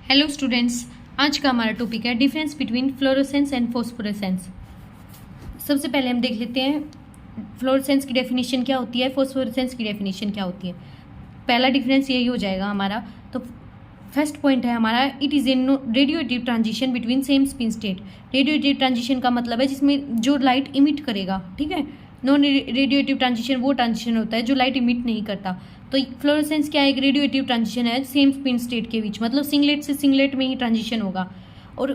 Hello students, आज का हमारा टॉपिक है डिफरेंस बिटवीन फ्लोरोसेंस एंड फोस्फोरेसेंस। सबसे पहले हम देख लेते हैं फ्लोरोसेंस की डेफिनेशन क्या होती है, फोस्फोरेसेंस की डेफिनेशन क्या होती है। पहला डिफरेंस यही हो जाएगा हमारा। तो फर्स्ट पॉइंट है हमारा, it is a radio active transition between same spin state. Radio active transition का मतलब है जिसमें जो लाइट इमिट करेगा, ठीक है। नॉन रेडियो एक्टिव ट्रांजिशन वो ट्रांजिशन होता है जो लाइट इमिट नहीं करता। तो फ्लोरोसेंस क्या है, एक रेडियो एक्टिव ट्रांजिशन है सेम स्पिन स्टेट के बीच, मतलब सिंगलेट से सिंगलेट में ही ट्रांजिशन होगा। और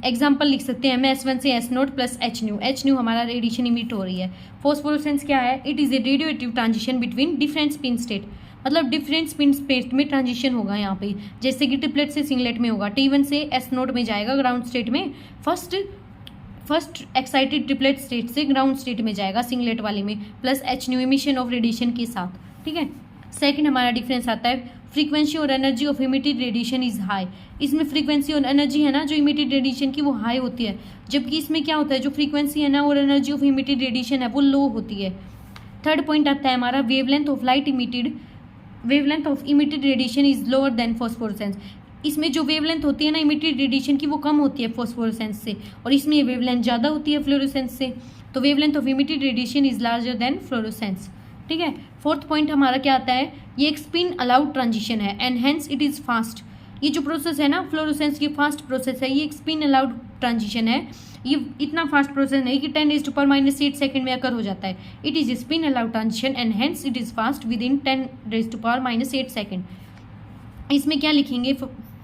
एग्जाम्पल लिख सकते हैं, S1 से S0 प्लस H न्यू हमारा रेडिएशन इमिट हो रही है। फोस्फोरेसेंस क्या है, it is a radio active transition between different spin state, मतलब डिफरेंट स्पिन स्टेट में ट्रांजिशन होगा यहाँ पे। जैसे कि ट्रिपलेट से सिंगलेट में होगा, T1 से S0 में जाएगा ग्राउंड स्टेट में, फर्स्ट एक्साइटेड ट्रिपलेट स्टेट से ग्राउंड स्टेट में जाएगा सिंगलेट वाले में, plus H new emission of radiation के साथ, ठीक है। सेकंड हमारा डिफरेंस आता है, फ्रीक्वेंसी और energy of emitted radiation is high. इसमें फ्रीक्वेंसी और एनर्जी है ना जो इमिटेड रेडिएशन की वो हाई होती है, जबकि इसमें क्या होता है जो फ्रीक्वेंसी है ना और एनर्जी ऑफ इमिटेड रेडिएशन है वो लो होती है। थर्ड पॉइंट आता है हमारा, wavelength of emitted radiation is lower than phosphorescence. इसमें जो वेवलेंथ होती है ना इमिटेड रेडिएशन की वो कम होती है फॉस्फोरेसेंस से, और इसमें वेवलेंथ ज़्यादा होती है फ्लोरोसेंस से। तो wavelength of emitted radiation is larger than fluorescence, ठीक है। फोर्थ पॉइंट हमारा क्या आता है, ये एक स्पिन अलाउड ट्रांजिशन है and hence it is fast. ये जो प्रोसेस है ना फ्लोरोसेंस की फास्ट प्रोसेस है, ये एक स्पिन अलाउड ट्रांजिशन है। ये इतना फास्ट प्रोसेस नहीं कि 10⁻⁸ सेकंड में अकर हो जाता है। It is spin allowed transition and hence it is fast with in 10⁻⁸ second. इसमें क्या लिखेंगे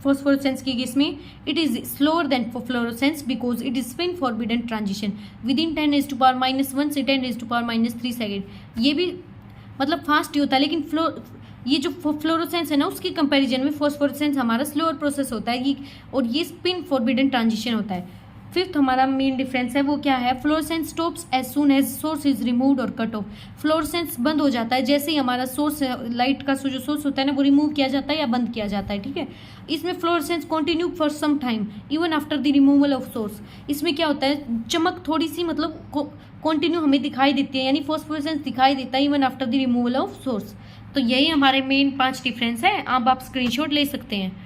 फोस्फोरेसेंस की केस में, it is slower then fluorescence because it is spin forbidden transition with in 10⁻⁻1 से 10⁻³ सेकेंड। ये भी मतलब फास्ट ही होता है, लेकिन ये जो फ्लोरोसेंस है ना उसके कंपैरिजन में फोस्फोरेसेंस हमारा स्लोअर प्रोसेस होता है, और ये स्पिन फॉरबिडन ट्रांजिशन होता है। फिफ्थ हमारा मेन डिफरेंस है वो क्या है, fluorescence stops as soon as source is removed और कट ऑफ। फ्लोरोसेंस बंद हो जाता है जैसे ही हमारा सोर्स, लाइट का जो सोर्स होता है ना वो रिमूव किया जाता है या बंद किया जाता है, ठीक है। इसमें fluorescence continue for some time even after the removal of source. इसमें क्या होता है, चमक थोड़ी सी मतलब कंटिन्यू हमें दिखाई देती है, यानी फोस्फोरेसेंस दिखाई देता है even after the removal of source. तो यही हमारे मेन 5 डिफरेंस है, आप स्क्रीनशॉट ले सकते हैं।